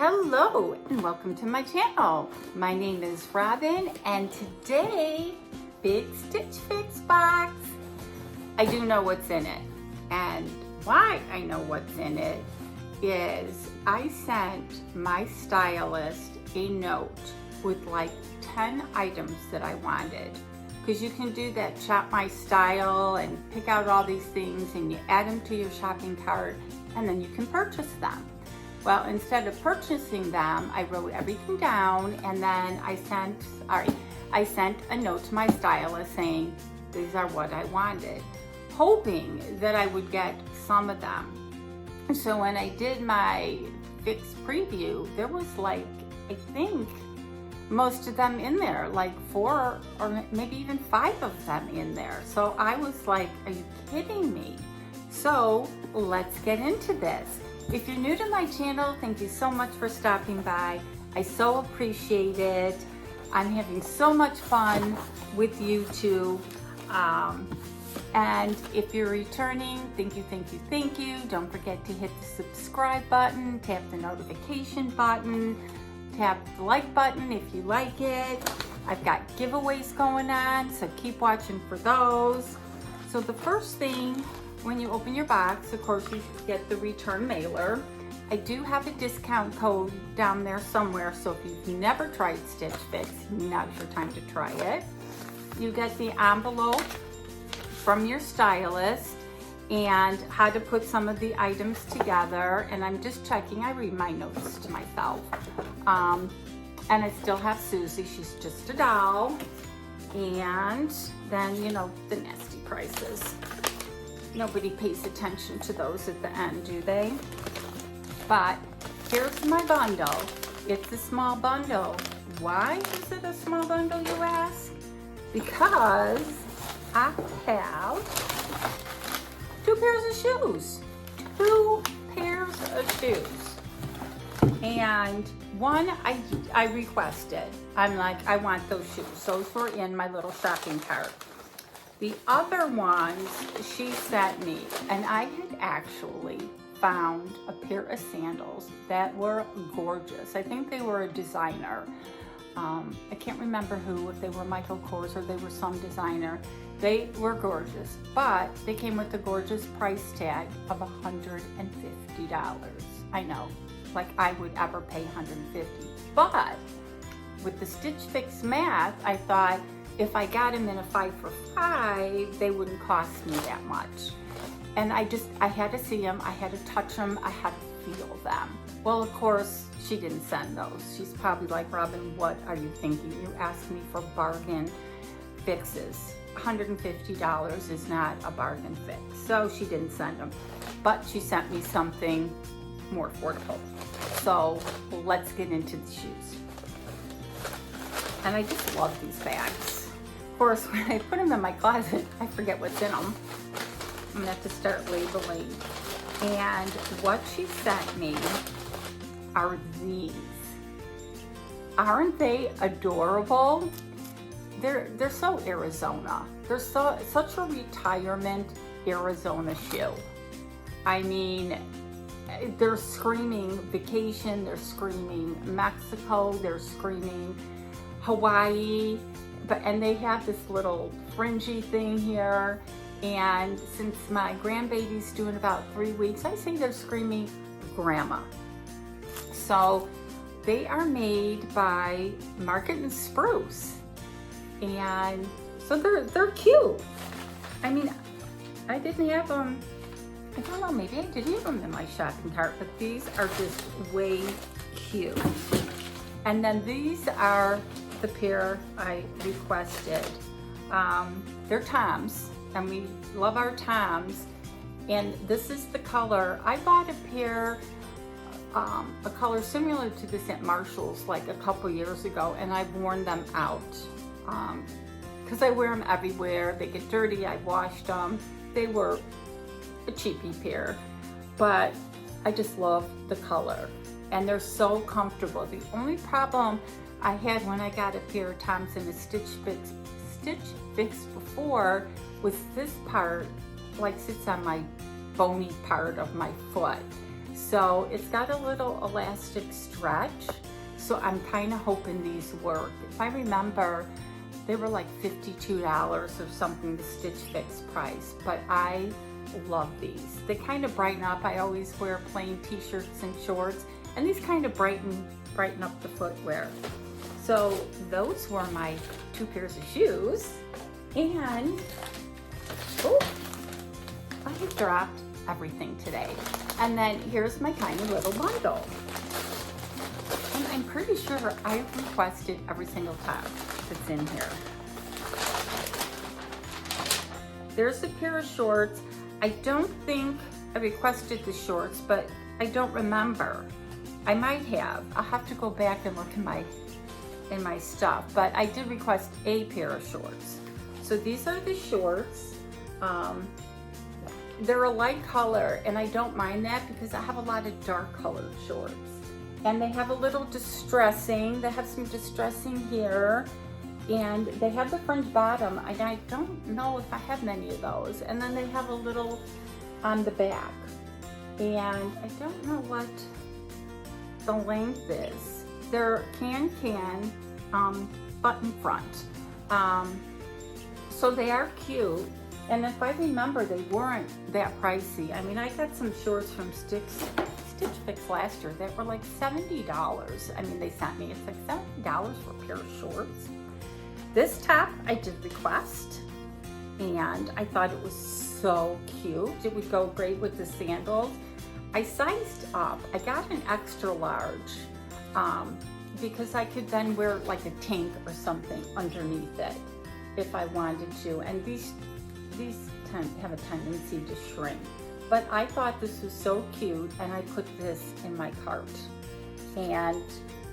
Hello and welcome to my channel. My name is Robin and today, big Stitch Fix box. I do know what's in it, and why I know what's in it is I sent my stylist a note with like 10 items that I wanted, because you can do that shop my style and pick out all these things and you add them to your shopping cart and then you can purchase them. Well, instead of purchasing them, I wrote everything down and then I sent a note to my stylist saying these are what I wanted, hoping that I would get some of them. So when I did my fix preview, there was like, I think, most of them in there, like 4 or maybe even 5 of them in there. So I was like, are you kidding me? So let's get into this. If you're new to my channel, thank you so much for stopping by. I so appreciate it. I'm having so much fun with YouTube. And if you're returning, thank you, thank you, thank you. Don't forget to hit the subscribe button, tap the notification button, tap the like button if you like it. I've got giveaways going on, so keep watching for those. So the first thing, when you open your box, of course, you get the return mailer. I do have a discount code down there somewhere, so if you've never tried Stitch Fix, now's your time to try it. You get the envelope from your stylist and how to put some of the items together. And I'm just checking, I read my notes to myself. And I still have Susie, she's just a doll. And then, you know, the nasty prices. Nobody pays attention to those at the end, do they? But here's my bundle. It's a small bundle. Why is it a small bundle, you ask? Because I have 2 pairs of shoes. 2 pairs of shoes. And one I requested. I'm like, I want those shoes. Those were in my little shopping cart. The other ones she sent me, and I had actually found a pair of sandals that were gorgeous. I think they were a designer. I can't remember who, if they were Michael Kors or they were some designer. They were gorgeous, but they came with a gorgeous price tag of $150. I know, like I would ever pay $150. But with the Stitch Fix math, I thought, if I got them in a 5 for $5, they wouldn't cost me that much. And I had to see them, I had to touch them, I had to feel them. Well, of course, she didn't send those. She's probably like, Robin, what are you thinking? You asked me for bargain fixes. $150 is not a bargain fix. So she didn't send them, but she sent me something more affordable. So let's get into the shoes. And I just love these bags. Of course, when I put them in my closet, I forget what's in them. I'm gonna have to start labeling. And what she sent me are these. Aren't they adorable? They're so Arizona. They're such a retirement Arizona shoe. I mean, they're screaming vacation, they're screaming Mexico, they're screaming Hawaii, and they have this little fringy thing here. And since my grandbaby's due in about 3 weeks, I say they're screaming grandma. So they are made by Market and Spruce, and so they're cute. I mean, I didn't have them. I don't know, maybe I did have them in my shopping cart, but these are just way cute. And then these are the pair I requested. They're Toms, and we love our Toms. And this is the color. I bought a pair, a color similar to this at Marshall's like a couple years ago, and I've worn them out. Because I wear them everywhere. They get dirty, I washed them. They were a cheapy pair, but I just love the color. And they're so comfortable. The only problem I had when I got a pair of Toms in a Stitch Fix before was this part like sits on my bony part of my foot. So it's got a little elastic stretch. So I'm kind of hoping these work. If I remember, they were like $52 or something, the Stitch Fix price, but I love these. They kind of brighten up. I always wear plain t-shirts and shorts, and these kind of brighten up the footwear. So those were my 2 pairs of shoes. And, oh, I have dropped everything today. And then here's my tiny little bundle. And I'm pretty sure I requested every single top that's in here. There's a pair of shorts. I don't think I requested the shorts, but I don't remember. I might have. I'll have to go back and look in my stuff, but I did request a pair of shorts. So these are the shorts. They're a light color, and I don't mind that because I have a lot of dark colored shorts. And they have a little distressing. They have some distressing here, and they have the fringe bottom, and I don't know if I have many of those. And then they have a little on the back, and I don't know what the length is. They're can button front. So they are cute. And if I remember, they weren't that pricey. I mean, I got some shorts from Stitch Fix last year that were like $70. I mean, they sent me, it's like $70 for a pair of shorts. This top I did request, and I thought it was so cute. It would go great with the sandals. I sized up. I got an extra large because I could then wear like a tank or something underneath it if I wanted to. And these have a tendency to shrink. But I thought this was so cute, and I put this in my cart. And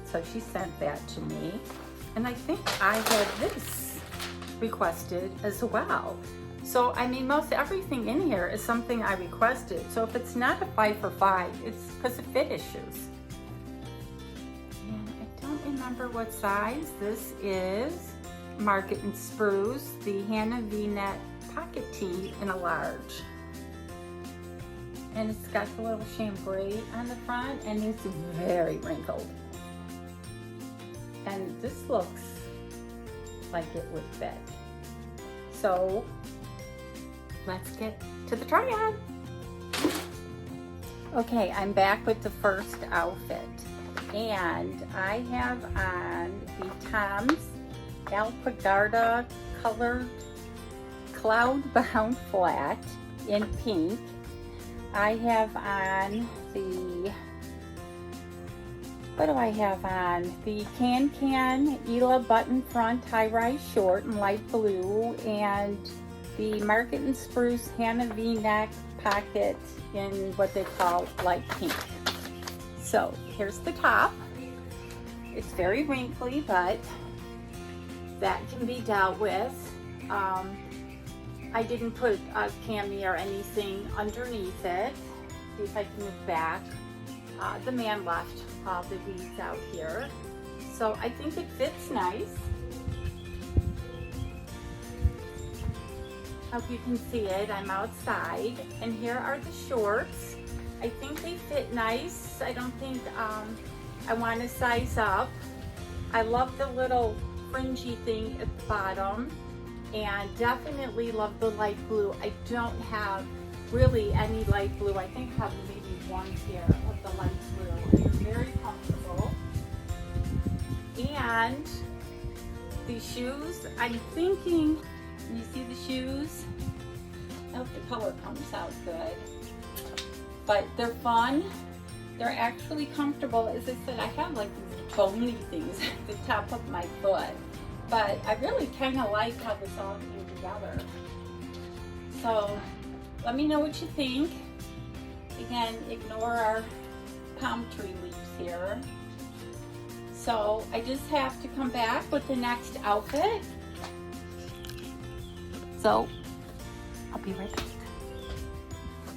so she sent that to me. And I think I had this requested as well. So, I mean, most everything in here is something I requested. So if it's not a 5 for 5, it's because of fit issues. And I don't remember what size. This is Market and Spruce, the Hannah V-neck pocket tee in a large. And it's got the little chambray on the front, and it's very wrinkled. And this looks like it would fit. So let's get to the try on. Okay, I'm back with the first outfit, and I have on the Tom's Alpagarda colored cloud bound flat in pink. I have on the, what do I have on? The Can Ela button front high-rise short in light blue, and the Market and Spruce Hannah V-neck pocket in what they call light pink. So here's the top. It's very wrinkly, but that can be dealt with. I didn't put a cami or anything underneath it. See if I can move back. The man left all the weeds out here. So I think it fits nice. Hope you can see it. I'm outside. And here are the shorts. I think they fit nice. I don't think I want to size up. I love the little fringy thing at the bottom, and definitely love the light blue. I don't have really any light blue. I think I have maybe one pair of the light blue, and they're very comfortable. And the shoes, I'm thinking, you see the shoes? I hope the color comes out good. But they're fun. They're actually comfortable. As I said, I have like these bony things at the top of my foot. But I really kind of like how this all came together. So let me know what you think. Again, ignore our palm tree leaves here. So I just have to come back with the next outfit. So I'll be right back.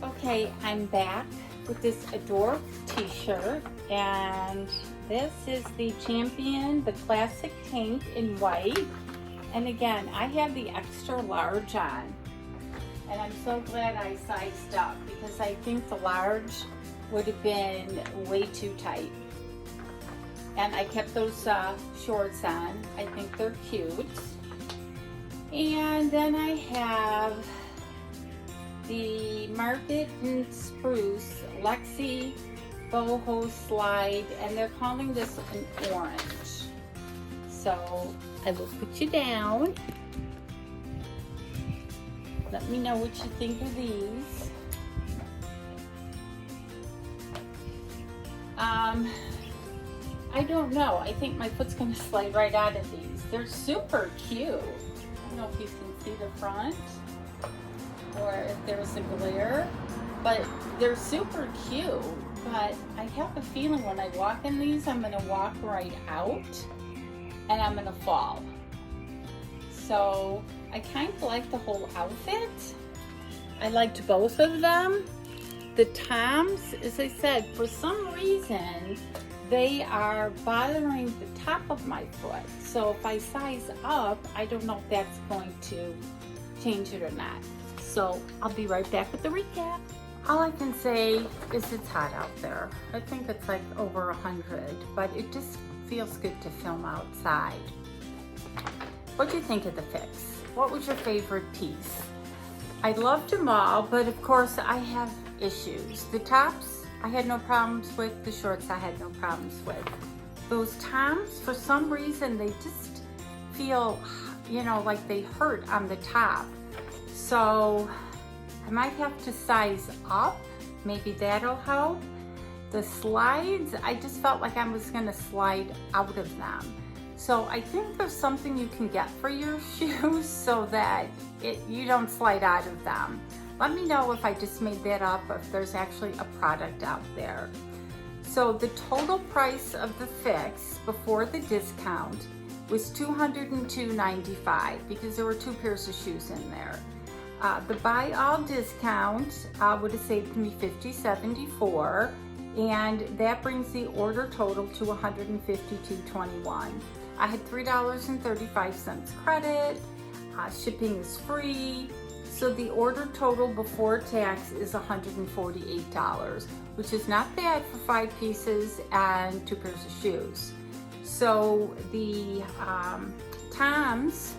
Okay, I'm back with this Adore t-shirt, and this is the Champion, the classic tank in white. And again, I have the extra large on, and I'm so glad I sized up because I think the large would have been way too tight. And I kept those shorts on. I think they're cute. And then I have the Market and Spruce Lexi boho slide, and they're calling this an orange. So I will put you down. Let me know what you think of these. I don't know. I think my foot's gonna slide right out of these. They're super cute. I don't know if you can see the front or if there's a glare, but they're super cute. But I have a feeling when I walk in these, I'm gonna walk right out and I'm gonna fall. So I kind of like the whole outfit. I liked both of them. The Toms, as I said, for some reason, they are bothering the top of my foot. So if I size up, I don't know if that's going to change it or not. So I'll be right back with the recap. All I can say is it's hot out there. I think it's like over 100, but it just feels good to film outside. What do you think of the fix? What was your favorite piece? I loved them all, but of course I have issues. The tops, I had no problems with. The shorts, I had no problems with. Those Toms, for some reason, they just feel, you know, like they hurt on the top. So I might have to size up. Maybe that'll help. The slides, I just felt like I was gonna slide out of them. So I think there's something you can get for your shoes so that you don't slide out of them. Let me know if I just made that up or if there's actually a product out there. So the total price of the fix before the discount was $202.95 because there were 2 pairs of shoes in there. The buy all discount would have saved me $50.74, and that brings the order total to $152.21. I had $3.35 credit, shipping is free, so the order total before tax is $148, which is not bad for 5 pieces and 2 pairs of shoes. So the Toms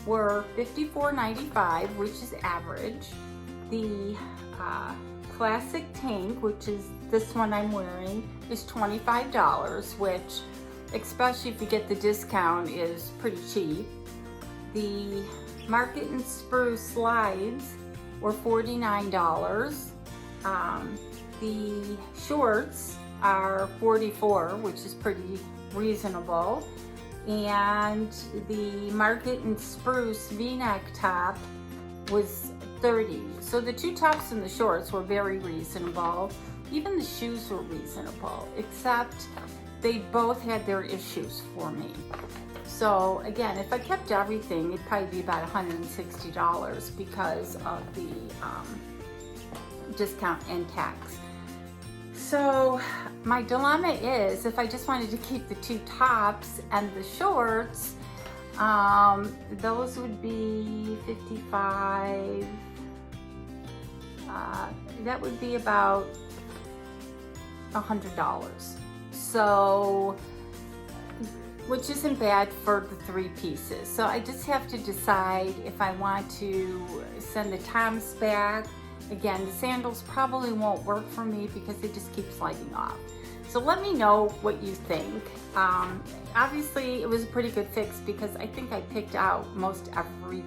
were $54.95, which is average. The classic tank, which is this one I'm wearing, is $25, which, especially if you get the discount, is pretty cheap. The Market and Spruce slides were $49. The shorts are $44, which is pretty reasonable. And the Market and Spruce V-neck top was $30. So the 2 tops and the shorts were very reasonable. Even the shoes were reasonable, except they both had their issues for me. So again, if I kept everything, it'd probably be about $160 because of the discount and tax. So my dilemma is, if I just wanted to keep the 2 tops and the shorts, those would be $55. That would be about $100. So, which isn't bad for the 3 pieces. So I just have to decide if I want to send the Toms back. Again, the sandals probably won't work for me because they just keep sliding off. So let me know what you think. Obviously, it was a pretty good fix because I think I picked out most every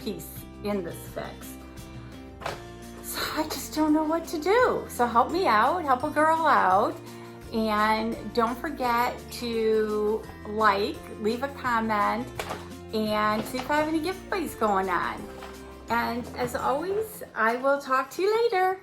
piece in this fix. So I just don't know what to do. So help me out, help a girl out. And don't forget to leave a comment, and see if I have any giveaways going on. And as always, I will talk to you later.